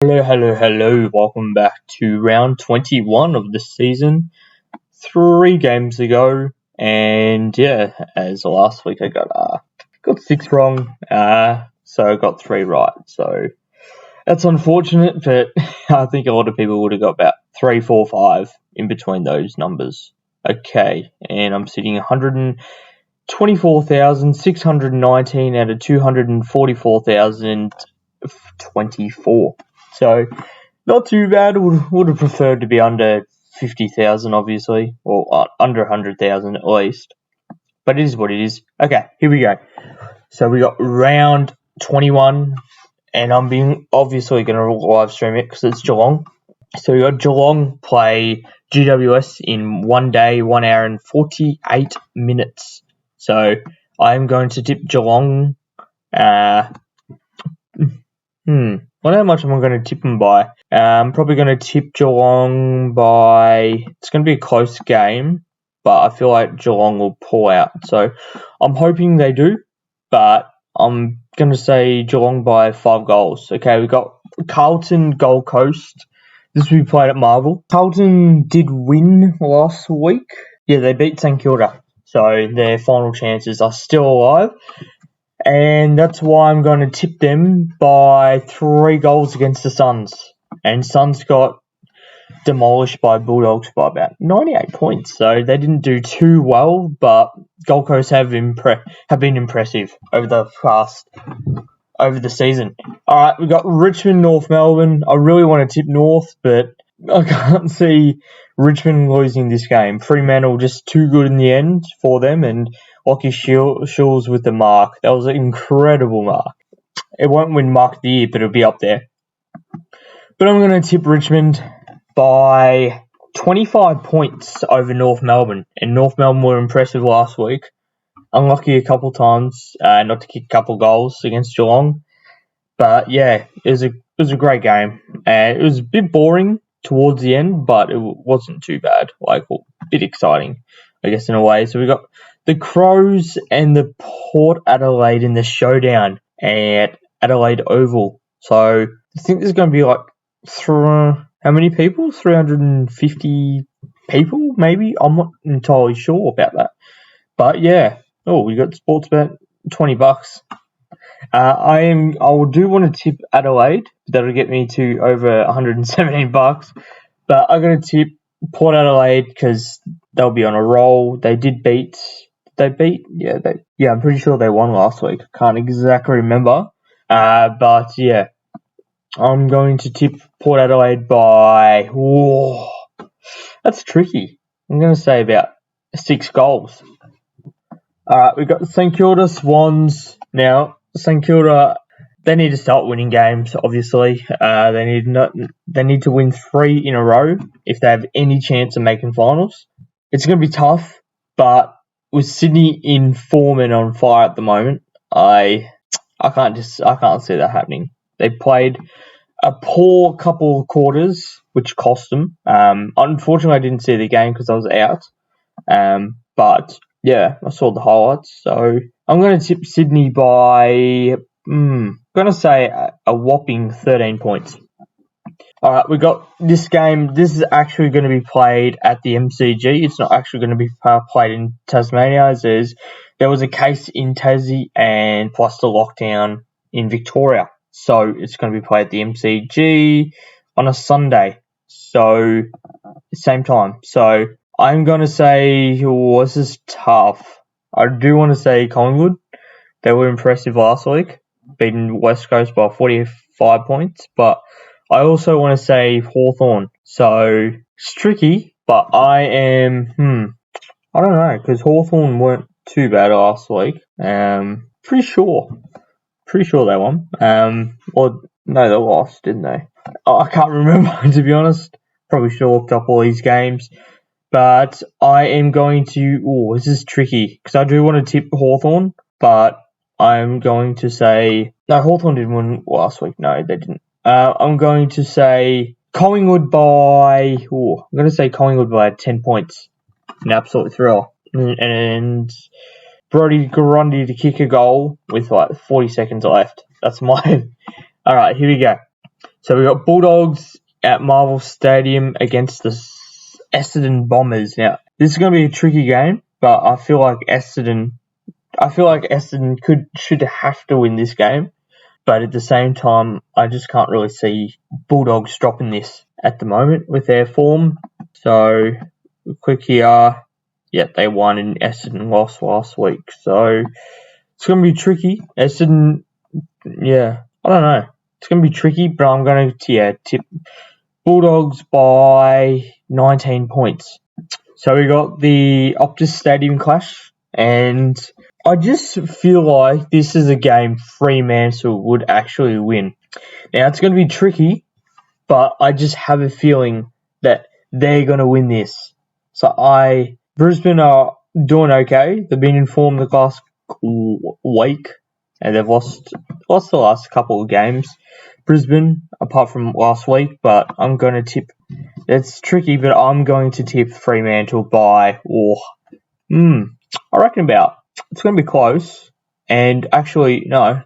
Hello, hello, hello. Welcome back to round 21 of the season. 3 games ago, and yeah, as last week I got 6 wrong, so I got 3 right. So that's unfortunate, but I think a lot of people would have got about 3, 4, 5 in between those numbers. Okay, and I'm sitting 124,619 out of 244,024. So not too bad. Would have preferred to be under 50,000, obviously, or under 100,000 at least. But it is what it is. Okay, here we go. So we got round 21, and I'm obviously going to live stream it because it's Geelong. So we got Geelong play GWS in 1 day, 1 hour and 48 minutes. So I'm going to tip Geelong. I wonder how much am I going to tip them by? I'm probably going to tip Geelong by... It's going to be a close game, but I feel like Geelong will pull out. So I'm hoping they do, but I'm going to say Geelong by 5 goals. Okay, we've got Carlton Gold Coast. This will be played at Marvel. Carlton did win last week. Yeah, they beat St Kilda. So their final chances are still alive. And that's why I'm going to tip them by 3 goals against the Suns. And Suns got demolished by Bulldogs by about 98 points. So they didn't do too well, but Gold Coast have been impressive over the season. Alright, we've got Richmond, North Melbourne. I really want to tip North, but I can't see Richmond losing this game. Fremantle just too good in the end for them, and Lachie Shields with the mark. That was an incredible mark. It won't win Mark of the Year, but it'll be up there. But I'm going to tip Richmond by 25 points over North Melbourne. And North Melbourne were impressive last week. Unlucky a couple times not to kick a couple goals against Geelong. But yeah, it was a great game. It was a bit boring towards the end, but it wasn't too bad. A bit exciting, I guess, in a way. So we got the Crows and the Port Adelaide in the showdown at Adelaide Oval. So I think there's going to be how many people? 350 people, maybe? I'm not entirely sure about that. But yeah. Oh, we got sports bet $20. I do want to tip Adelaide. That'll get me to over $117. But I'm going to tip Port Adelaide because they'll be on a roll. They did beat. I'm pretty sure they won last week. I can't exactly remember. But yeah, I'm going to tip Port Adelaide by. Whoa, that's tricky. I'm going to say about 6 goals. Alright, we've got St Kilda Swans. Now, St Kilda, they need to start winning games, obviously. They need to win 3 in a row if they have any chance of making finals. It's going to be tough, but with Sydney in form and on fire at the moment, I can't see that happening. They played a poor couple of quarters, which cost them. Unfortunately, I didn't see the game because I was out. But yeah, I saw the highlights. So I'm going to tip Sydney by, I'm going to say a whopping 13 points. Alright, we got this game. This is actually going to be played at the MCG. It's not actually going to be played in Tasmania, as there was a case in Tassie and plus the lockdown in Victoria. So it's going to be played at the MCG on a Sunday. So, same time. So I'm going to say, this is tough. I do want to say Collingwood. They were impressive last week, beating West Coast by 45 points. But I also want to say Hawthorn. So it's tricky, but I am, I don't know, because Hawthorn weren't too bad last week. Pretty sure they won. Or no, they lost, didn't they? I can't remember, to be honest. Probably should have looked up all these games. But I am going to... this is tricky, because I do want to tip Hawthorn, but I'm going to say... No, Hawthorn didn't win last week. No, they didn't. I'm going to say Collingwood by... I'm going to say Collingwood by 10 points. An absolute thrill. And Brodie Grundy to kick a goal with 40 seconds left. That's mine. Alright, here we go. So we got Bulldogs at Marvel Stadium against the Essendon Bombers. Now, this is going to be a tricky game, but I feel like Essendon should have to win this game. But at the same time, I just can't really see Bulldogs dropping this at the moment with their form. So, quick here. Yeah, they won and Essendon lost last week. So, it's going to be tricky. Essendon, yeah, I don't know. It's going to be tricky, but I'm going to tip Bulldogs by 19 points. So, we got the Optus Stadium clash, and I just feel like this is a game Fremantle would actually win. Now, it's going to be tricky, but I just have a feeling that they're going to win this. So Brisbane are doing okay. They've been informed the last week, and they've lost the last couple of games. Brisbane, apart from last week, but I'm going to tip. It's tricky, but I'm going to tip Fremantle by, I reckon it's going to be close. And actually, no,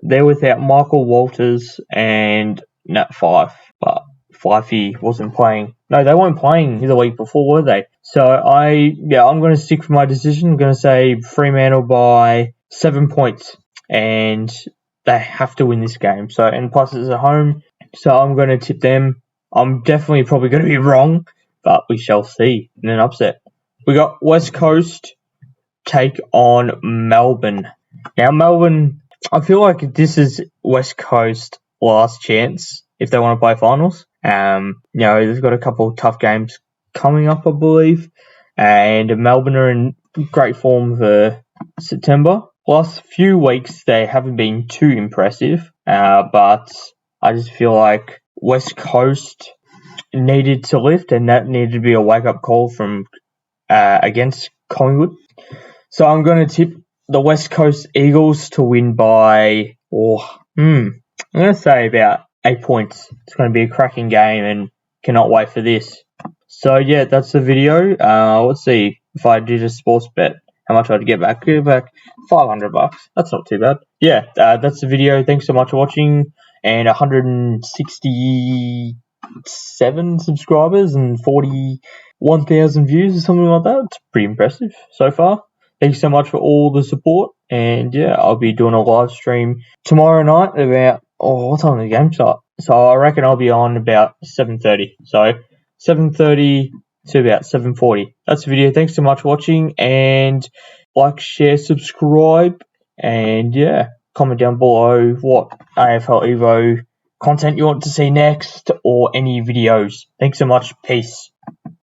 they're without Michael Walters and Nat Fyfe, but Fyfey wasn't playing. No, they weren't playing the week before, were they? So I'm going to stick with my decision. I'm going to say Fremantle by 7 points, and they have to win this game. So, and plus it's at home, so I'm going to tip them. I'm definitely probably going to be wrong, but we shall see in an upset. We got West Coast take on Melbourne. Now, Melbourne, I feel like this is West Coast last chance if they want to play finals. They've got a couple of tough games coming up, I believe, and Melbourne are in great form for September. Last few weeks, they haven't been too impressive, but I just feel like West Coast needed to lift, and that needed to be a wake-up call from against Collingwood. So I'm going to tip the West Coast Eagles to win by, I'm going to say about 8 points. It's going to be a cracking game and cannot wait for this. So yeah, that's the video. Let's see if I did a sports bet, how much I'd get back. Get back $500. That's not too bad. Yeah, that's the video. Thanks so much for watching. And 167 subscribers and 41,000 views or something like that. It's pretty impressive so far. Thank you so much for all the support. And yeah, I'll be doing a live stream tomorrow night about, what time the game start? So I reckon I'll be on about 7:30. So 7:30 to about 7:40. That's the video. Thanks so much for watching, and like, share, subscribe, and yeah, comment down below what AFL Evo content you want to see next or any videos. Thanks so much. Peace.